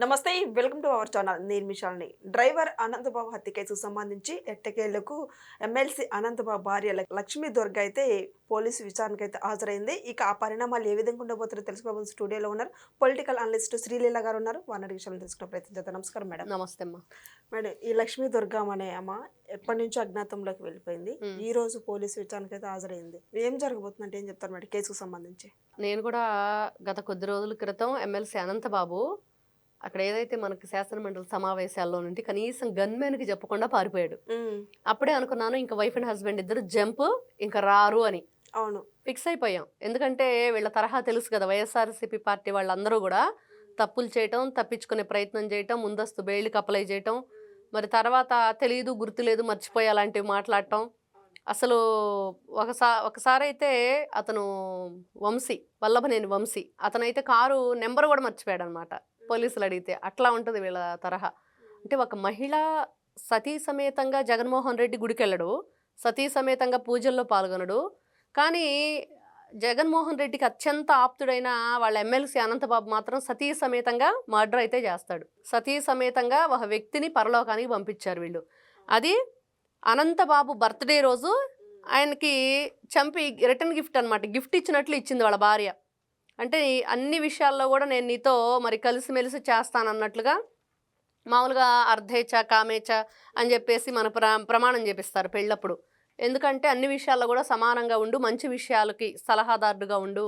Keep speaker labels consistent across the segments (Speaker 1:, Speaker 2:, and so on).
Speaker 1: నమస్తే. Welcome to our channel. నేను మీ Shalini. Driver Anantha Babu హత్య కేసుకు సంబంధించి ఎట్టకేలకు ఎమ్మెల్సీ అనంతబాబు భార్య లక్ష్మీ దుర్గ అయితే పోలీసు విచారణకైతే హాజరైంది. ఇక ఆ పరిణామాలు ఏ విధంగా ఉండబోతున్నారో తెలుసుకోబోతున్న స్టూడియోలో ఉన్నారు పొలిటికల్ అనలిస్ట్ శ్రీలీల గారు ఉన్నారు. వారి విషయాలు తెలుసుకునే ప్రయత్నం చేద్దాం. నమస్కారం మేడం.
Speaker 2: నమస్తే అమ్మా.
Speaker 1: మేడం, ఈ లక్ష్మీ దుర్గ అనే అమ్మ ఎప్పటి నుంచో అజ్ఞాతంలోకి వెళ్ళిపోయింది. ఈ రోజు పోలీసు విచారణకైతే హాజరైంది. ఏం జరగబోతుందంటే ఏం చెప్తారు మేడం కేసుకు సంబంధించి?
Speaker 2: నేను కూడా గత కొద్ది రోజుల క్రితం ఎమ్మెల్సీ అనంతబాబు అక్కడ ఏదైతే మనకి శాసనమండలి సమావేశాల్లో నుండి కనీసం గన్మెన్కి చెప్పకుండా పారిపోయాడు. అప్పుడే అనుకున్నాను ఇంకా వైఫ్ అండ్ హస్బెండ్ ఇద్దరు జంప్ ఇంకా రారు అని.
Speaker 1: అవును,
Speaker 2: ఫిక్స్ అయిపోయాం. ఎందుకంటే వీళ్ళ తరహా తెలుసు కదా, వైఎస్ఆర్సీపీ పార్టీ వాళ్ళందరూ కూడా తప్పులు చేయటం, తప్పించుకునే ప్రయత్నం చేయటం, ముందస్తు బెయిల్కి అప్లై చేయటం, మరి తర్వాత తెలియదు గుర్తులేదు మర్చిపోయి అలాంటివి మాట్లాడటం. అసలు ఒకసారి అయితే అతను వల్లభనేని వంశీ అతనైతే కారు నెంబర్ కూడా మర్చిపోయాడు అనమాట. పోలీసులు అడిగితే అట్లా ఉంటుంది వీళ్ళ తరహా. అంటే ఒక మహిళ సతీ సమేతంగా జగన్మోహన్ రెడ్డి గుడికి వెళ్ళడు, సతీ సమేతంగా పూజల్లో పాల్గొనడు. కానీ జగన్మోహన్ రెడ్డికి అత్యంత ఆప్తుడైన వాళ్ళ ఎమ్మెల్సీ అనంతబాబు మాత్రం సతీ సమేతంగా మర్డర్ అయితే చేస్తాడు. సతీ సమేతంగా ఒక వ్యక్తిని పరలోకానికి పంపించారు వీళ్ళు. అది అనంతబాబు బర్త్డే రోజు ఆయనకి చంపి రిటర్న్ గిఫ్ట్ అనమాట, గిఫ్ట్ ఇచ్చినట్లు ఇచ్చింది వాళ్ళ భార్య. అంటే అన్ని విషయాల్లో కూడా నేను నీతో మరి కలిసిమెలిసి చేస్తానన్నట్లుగా మామూలుగా అర్ధేచ కామేచ అని చెప్పేసి మన ప్రమాణం చేపిస్తారు పెళ్ళప్పుడు. ఎందుకంటే అన్ని విషయాల్లో కూడా సమానంగా ఉండు, మంచి విషయాలకి సలహాదారుడుగా ఉండు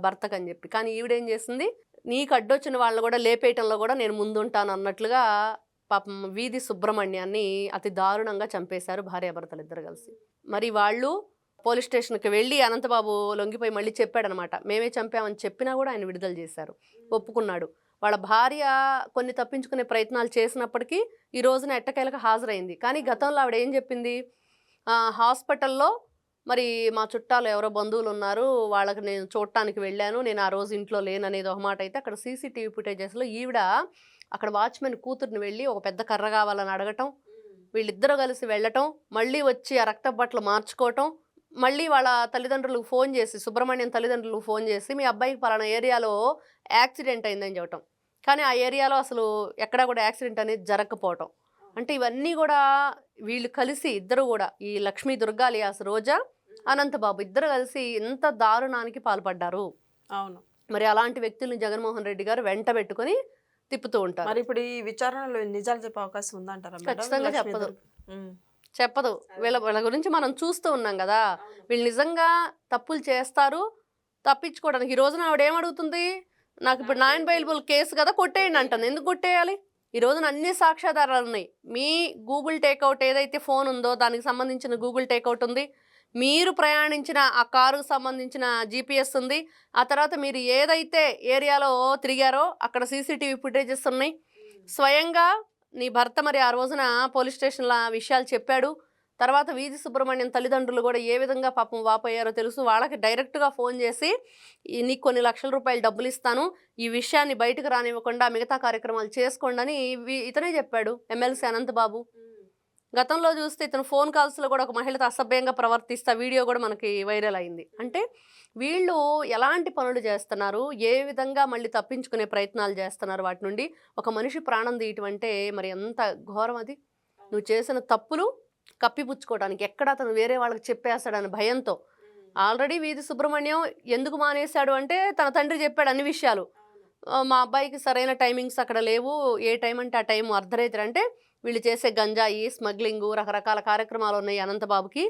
Speaker 2: భర్తకు అని చెప్పి. కానీ ఈవిడేం చేసింది, నీకు అడ్డొచ్చిన వాళ్ళని కూడా లేపేయటంలో కూడా నేను ముందుంటాను అన్నట్లుగా పాపం వీధి సుబ్రహ్మణ్యాన్ని అతి దారుణంగా చంపేశారు భార్యాభర్తలు ఇద్దరు కలిసి. మరి వాళ్ళు పోలీస్ స్టేషన్కి వెళ్ళి అనంతబాబు లొంగిపోయి మళ్ళీ చెప్పాడనమాట, మేమే చంపామని చెప్పినా కూడా ఆయన విడుదల చేశారు, ఒప్పుకున్నాడు. వాళ్ళ భార్య కొన్ని తప్పించుకునే ప్రయత్నాలు చేసినప్పటికీ ఈ రోజున ఎట్టకేలకు హాజరైంది. కానీ గతంలో ఆవిడ ఏం చెప్పింది, హాస్పిటల్లో మరి మా చుట్టాలు ఎవరో బంధువులు ఉన్నారు, వాళ్ళకి నేను చూడటానికి వెళ్ళాను, నేను ఆ రోజు ఇంట్లో లేననేది ఒక మాట అయితే, అక్కడ సీసీటీవీ ఫుటేజెస్లో ఈవిడ అక్కడ వాచ్మెన్ కూతుర్ని వెళ్ళి ఒక పెద్ద కర్ర కావాలని అడగటం, వీళ్ళిద్దరూ కలిసి వెళ్ళటం, మళ్ళీ వచ్చి ఆ రక్త బట్టలు మార్చుకోవటం, మళ్ళీ వాళ్ళ తల్లిదండ్రులకు ఫోన్ చేసి, సుబ్రహ్మణ్యం తల్లిదండ్రులకు ఫోన్ చేసి మీ అబ్బాయికి పలానా ఏరియాలో యాక్సిడెంట్ అయిందని చెప్పటం. కానీ ఆ ఏరియాలో అసలు ఎక్కడా కూడా యాక్సిడెంట్ అనేది జరగకపోవటం. అంటే ఇవన్నీ కూడా వీళ్ళు కలిసి ఇద్దరు కూడా, ఈ లక్ష్మీ దుర్గా అలియాస్ రోజా, అనంతబాబు ఇద్దరు కలిసి ఎంత దారుణానికి పాల్పడ్డారు.
Speaker 1: అవును.
Speaker 2: మరి అలాంటి వ్యక్తుల్ని జగన్మోహన్ రెడ్డి గారు వెంట పెట్టుకొని తిప్పుతూ ఉంటారు.
Speaker 1: మరి ఇప్పుడు ఈ విచారణలో నిజాలు చెప్పే అవకాశం ఉందంటారా?
Speaker 2: ఖచ్చితంగా చెప్పదు. వీళ్ళ గురించి మనం చూస్తూ ఉన్నాం కదా, వీళ్ళు నిజంగా తప్పులు చేస్తారు, తప్పించుకోవడానికి. ఈ రోజున ఆవిడ ఏమడుగుతుంది, నాకు ఇప్పుడు నాన్ బెయిలబుల్ కేసు కదా కొట్టేయండి అంటుంది. ఎందుకు కొట్టేయాలి? ఈ రోజున అన్ని సాక్ష్యాధారాలు ఉన్నాయి. మీ గూగుల్ టేక్అవుట్ ఏదైతే ఫోన్ ఉందో దానికి సంబంధించిన గూగుల్ టేక్అవుట్ ఉంది, మీరు ప్రయాణించిన ఆ కారుకు సంబంధించిన జీపీఎస్ ఉంది, ఆ తర్వాత మీరు ఏదైతే ఏరియాలో తిరిగారో అక్కడ సీసీటీవీ ఫుటేజెస్ ఉన్నాయి. స్వయంగా నీ భర్త మరి ఆ రోజున పోలీస్ స్టేషన్లో విషయాలు చెప్పాడు. తర్వాత వీధి సుబ్రహ్మణ్యం తల్లిదండ్రులు కూడా ఏ విధంగా పాపం వాపోయారో తెలుసు. వాళ్ళకి డైరెక్ట్గా ఫోన్ చేసి నీకు కొన్ని లక్షల రూపాయలు డబ్బులు ఇస్తాను, ఈ విషయాన్ని బయటకు రానివ్వకుండా మిగతా కార్యక్రమాలు చేసుకోండి అని ఇతనే చెప్పాడు, ఎమ్మెల్సీ అనంతబాబు. గతంలో చూస్తే ఇతను ఫోన్ కాల్స్లో కూడా ఒక మహిళతో అసభ్యంగా ప్రవర్తిస్తా వీడియో కూడా మనకి వైరల్ అయింది. అంటే వీళ్ళు ఎలాంటి పనులు చేస్తున్నారు, ఏ విధంగా మళ్ళీ తప్పించుకునే ప్రయత్నాలు చేస్తున్నారు వాటి నుండి. ఒక మనిషి ప్రాణం తీయటం అంటే మరి ఎంత ఘోరం అది. నువ్వు చేసిన తప్పులు కప్పిపుచ్చుకోవడానికి ఎక్కడ అతను వేరే వాళ్ళకి చెప్పేస్తాడని భయంతో. ఆల్రెడీ వీధి సుబ్రహ్మణ్యం ఎందుకు మానేశాడు అంటే తన తండ్రి చెప్పాడు అన్ని విషయాలు. మా అబ్బాయికి సరైన టైమింగ్స్ అక్కడ లేవు, ఏ టైం అంటే ఆ టైం అర్ధరాత్రి. అంటే వీళ్ళు చేసే గంజాయి స్మగ్లింగు రకరకాల కార్యక్రమాలు ఉన్నాయి అనంతబాబుకి.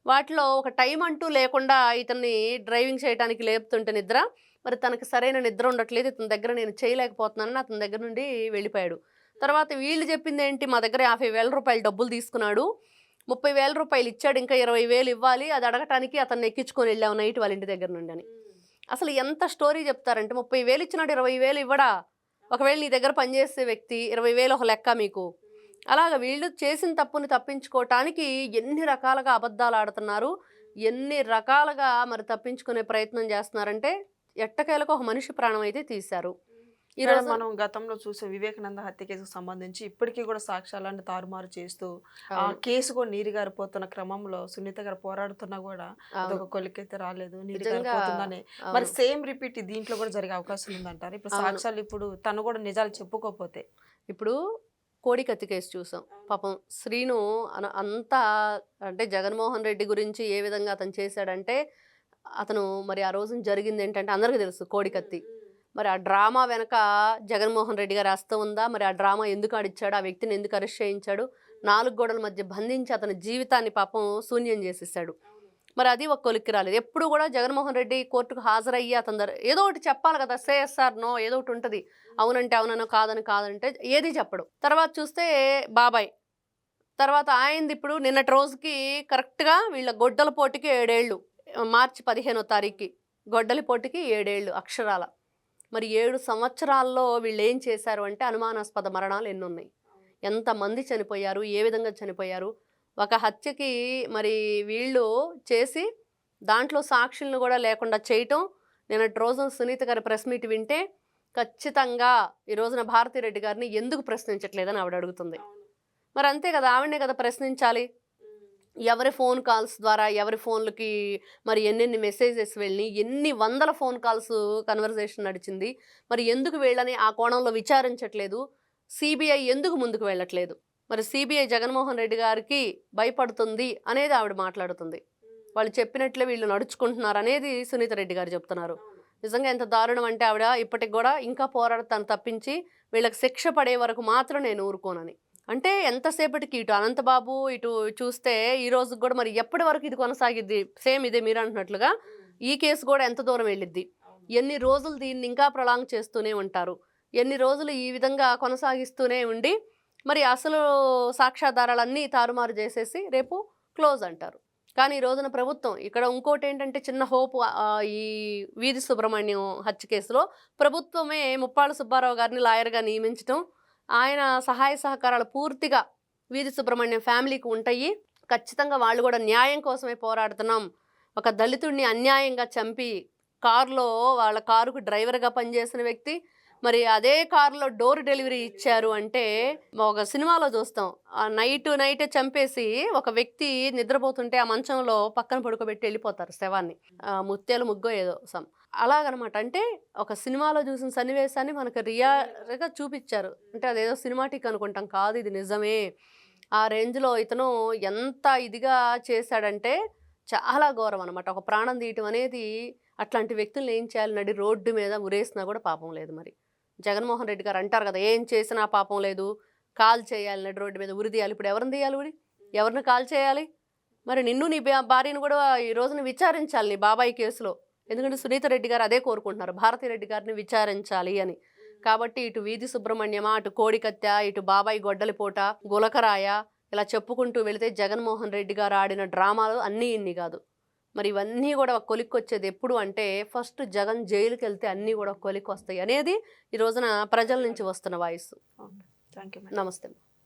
Speaker 2: వాటిలో ఒక టైం అంటూ లేకుండా ఇతన్ని డ్రైవింగ్ చేయడానికి లేపుతుంటే నిద్ర, మరి తనకి సరైన నిద్ర ఉండట్లేదు, ఇతని దగ్గర నేను చేయలేకపోతున్నానని అతని దగ్గర నుండి వెళ్ళిపోయాడు. తర్వాత వీళ్ళు చెప్పింది ఏంటి, మా దగ్గర 50,000 రూపాయలు డబ్బులు తీసుకున్నాడు, 30,000 రూపాయలు ఇచ్చాడు, ఇంకా 20,000 ఇవ్వాలి, అది అడగటానికి అతన్ని ఎక్కించుకొని వెళ్ళాము నైట్ వాళ్ళ ఇంటి దగ్గర నుండి అని. అసలు ఎంత స్టోరీ చెప్తారంటే, 30,000 ఇచ్చినాడు 20,000 ఇవ్వడా? ఒకవేళ నీ దగ్గర పనిచేసే వ్యక్తి 20,000 ఒక లెక్క మీకు. అలాగ వీళ్ళు చేసిన తప్పుని తప్పించుకోవటానికి ఎన్ని రకాలుగా అబద్ధాలు ఆడుతున్నారు, ఎన్ని రకాలుగా మరి తప్పించుకునే ప్రయత్నం చేస్తున్నారంటే ఎట్టకేలకు ఒక మనిషి ప్రాణం అయితే తీశారు. ఈ
Speaker 1: మేడం,
Speaker 2: రోజు
Speaker 1: మనం గతంలో చూసే వివేకానంద హత్య కేసుకు సంబంధించి ఇప్పటికీ కూడా సాక్ష్యాలను తారుమారు చేస్తూ ఆ
Speaker 2: అవును.
Speaker 1: కేసు కూడా నీరు గారిపోతున్న క్రమంలో సునీత గారు పోరాడుతున్నా కూడా
Speaker 2: అవును.
Speaker 1: అదొక కొలికైతే రాలేదు, నీరు
Speaker 2: నిజంగా
Speaker 1: గారిపోతుందని. మరి
Speaker 2: అవును.
Speaker 1: సేమ్ రిపీట్ దీంట్లో కూడా జరిగే అవకాశం ఉందంటారు ఇప్పుడు
Speaker 2: అవును.
Speaker 1: సాక్ష్యాలు ఇప్పుడు తను కూడా నిజాలు చెప్పుకోకపోతే?
Speaker 2: ఇప్పుడు కోడికత్తి కేసు చూసాం. పాపం శ్రీను అంతా అంటే జగన్మోహన్ రెడ్డి గురించి ఏ విధంగా అతను చేశాడంటే, అతను మరి ఆ రోజున జరిగిందేంటంటే అందరికీ తెలుసు కోడికత్తి. మరి ఆ డ్రామా వెనక జగన్మోహన్ రెడ్డి గారి హస్తం ఉందా? మరి ఆ డ్రామా ఎందుకు ఆడిచ్చాడు? ఆ వ్యక్తిని ఎందుకు అరెస్ట్ చేయించాడు? 4 గోడల మధ్య బంధించి అతని జీవితాన్ని పాపం శూన్యం చేసేసాడు. మరి అది ఒక కొలిక్కి రాలేదు. ఎప్పుడు కూడా జగన్మోహన్ రెడ్డి కోర్టుకు హాజరయ్యి అతని దగ్గర ఏదో ఒకటి చెప్పాలి కదా! సేఎస్ఆర్ నో ఏదో ఒకటి ఉంటది. అవునంటే అవుననో, కాదని కాదంటే ఏది చెప్పడు. తర్వాత చూస్తే బాబాయ్. తర్వాత ఆయనది ఇప్పుడు నిన్నటి రోజుకి కరెక్ట్‌గా వీళ్ళ గొడ్డల పోటుకి 7 ఏళ్ళు. మార్చి 15వ తారీఖుకి గొడ్డలి పోటుకి 7 ఏళ్ళు అక్షరాల. మరి 7 సంవత్సరాల్లో వీళ్ళేం చేశారు అంటే అనుమానాస్పద మరణాలు ఎన్నున్నాయి. ఎంతమంది చనిపోయారు? ఏ విధంగా చనిపోయారు? ఒక హత్యకి మరి వీళ్ళు చేసి దాంట్లో సాక్షులను కూడా లేకుండా చేయటం. నిన్నటి రోజున సునీత గారి ప్రెస్ మీట్ వింటే ఖచ్చితంగా ఈ రోజున భారతిరెడ్డి గారిని ఎందుకు ప్రశ్నించట్లేదని ఆవిడ అడుగుతుంది. మరి అంతే కదా, ఆవిడనే కదా ప్రశ్నించాలి. ఎవరి ఫోన్ కాల్స్ ద్వారా ఎవరి ఫోన్లకి మరి ఎన్నెన్ని మెసేజెస్ వెళ్ళి ఎన్ని వందల ఫోన్ కాల్స్ కన్వర్జేషన్ నడిచింది. మరి ఎందుకు వీళ్ళని ఆ కోణంలో విచారించట్లేదు? సిబిఐ ఎందుకు ముందుకు వెళ్ళట్లేదు? మరి సిబిఐ జగన్మోహన్ రెడ్డి గారికి భయపడుతుంది అనేది ఆవిడ మాట్లాడుతుంది. వాళ్ళు చెప్పినట్లే వీళ్ళు నడుచుకుంటున్నారు అనేది సునీత రెడ్డి గారు చెప్తున్నారు. నిజంగా ఎంత దారుణం అంటే ఆవిడ ఇప్పటికి కూడా ఇంకా పోరాడతాను తప్పించి వీళ్ళకి శిక్ష పడే వరకు మాత్రం నేను ఊరుకోనని. అంటే ఎంతసేపటికి ఇటు అనంతబాబు ఇటు చూస్తే ఈ రోజు కూడా మరి ఎప్పటి వరకు ఇది కొనసాగిద్ది? సేమ్ ఇదే మీరు అంటున్నట్లుగా ఈ కేసు కూడా ఎంత దూరం వెళ్ళిద్ది? ఎన్ని రోజులు దీన్ని ఇంకా ప్రొలాంగ్ చేస్తూనే ఉంటారు? ఎన్ని రోజులు ఈ విధంగా కొనసాగిస్తూనే ఉండి మరి అసలు సాక్ష్యాధారాలన్నీ తారుమారు చేసేసి రేపు క్లోజ్ అంటారు. కానీ ఈ రోజున ప్రభుత్వం ఇక్కడ ఇంకోటి ఏంటంటే చిన్న హోప్, ఈ వీధి సుబ్రహ్మణ్యం హత్య కేసులో ప్రభుత్వమే ముప్పాళ్ళ సుబ్బారావు గారిని లాయర్గా నియమించడం, ఆయన సహాయ సహకారాలు పూర్తిగా వీధి సుబ్రహ్మణ్యం ఫ్యామిలీకి ఉంటాయి. ఖచ్చితంగా వాళ్ళు కూడా న్యాయం కోసమే పోరాడుతున్నాం. ఒక దళితుడిని అన్యాయంగా చంపి కారులో వాళ్ళ కారుకు డ్రైవర్గా పనిచేసిన వ్యక్తి మరి అదే కారులో డోర్ డెలివరీ ఇచ్చారు అంటే ఒక సినిమాలో చూస్తాం. ఆ నైటే చంపేసి ఒక వ్యక్తి నిద్రపోతుంటే ఆ మంచంలో పక్కన పడుకోబెట్టి వెళ్ళిపోతారు శవాన్ని. ముత్యాలు ముగ్గో ఏదో అలాగనమాట. అంటే ఒక సినిమాలో చూసిన సన్నివేశాన్ని మనకు రియల్గా చూపించారు. అంటే అదేదో సినిమాటిక్ అనుకుంటాం, కాదు ఇది నిజమే. ఆ రేంజ్లో ఇతను ఎంత ఇదిగా చేశాడంటే చాలా ఘోరం అనమాట. ఒక ప్రాణం తీయటం అనేది అట్లాంటి వ్యక్తులను ఏం చేయాలి? నడి రోడ్డు మీద ఉరేసినా కూడా పాపం లేదు. మరి జగన్మోహన్ రెడ్డి గారు అంటారు కదా, ఏం చేసినా పాపం లేదు, కాల్ చేయాలి, నడి రోడ్డు మీద ఉరి తీయాలి. ఇప్పుడు ఎవరిని తీయాలి? ఉరి ఎవరిని కాల్ చేయాలి? మరి నిన్ను నీ భార్యను కూడా ఈ రోజున విచారించాలి నీ బాబాయ్ కేసులో. ఎందుకంటే సునీత రెడ్డి గారు అదే కోరుకుంటున్నారు, భారతిరెడ్డి గారిని విచారించాలి అని. కాబట్టి ఇటు వీధి సుబ్రహ్మణ్యమా, అటు కోడికత్త, ఇటు బాబాయ్ గొడ్డలిపోట, గులకరాయ, ఇలా చెప్పుకుంటూ వెళితే జగన్మోహన్ రెడ్డి గారు ఆడిన డ్రామాలు అన్నీ ఇన్ని కాదు. మరి ఇవన్నీ కూడా ఒక కొలిక్కి వచ్చేది ఎప్పుడు అంటే ఫస్ట్ జగన్ జైలుకి వెళ్తే అన్నీ కూడా కొలిక్కి వస్తాయి అనేది ఈ రోజున ప్రజల నుంచి వస్తున్న వాయిస్.
Speaker 1: Thank you.
Speaker 2: నమస్తే.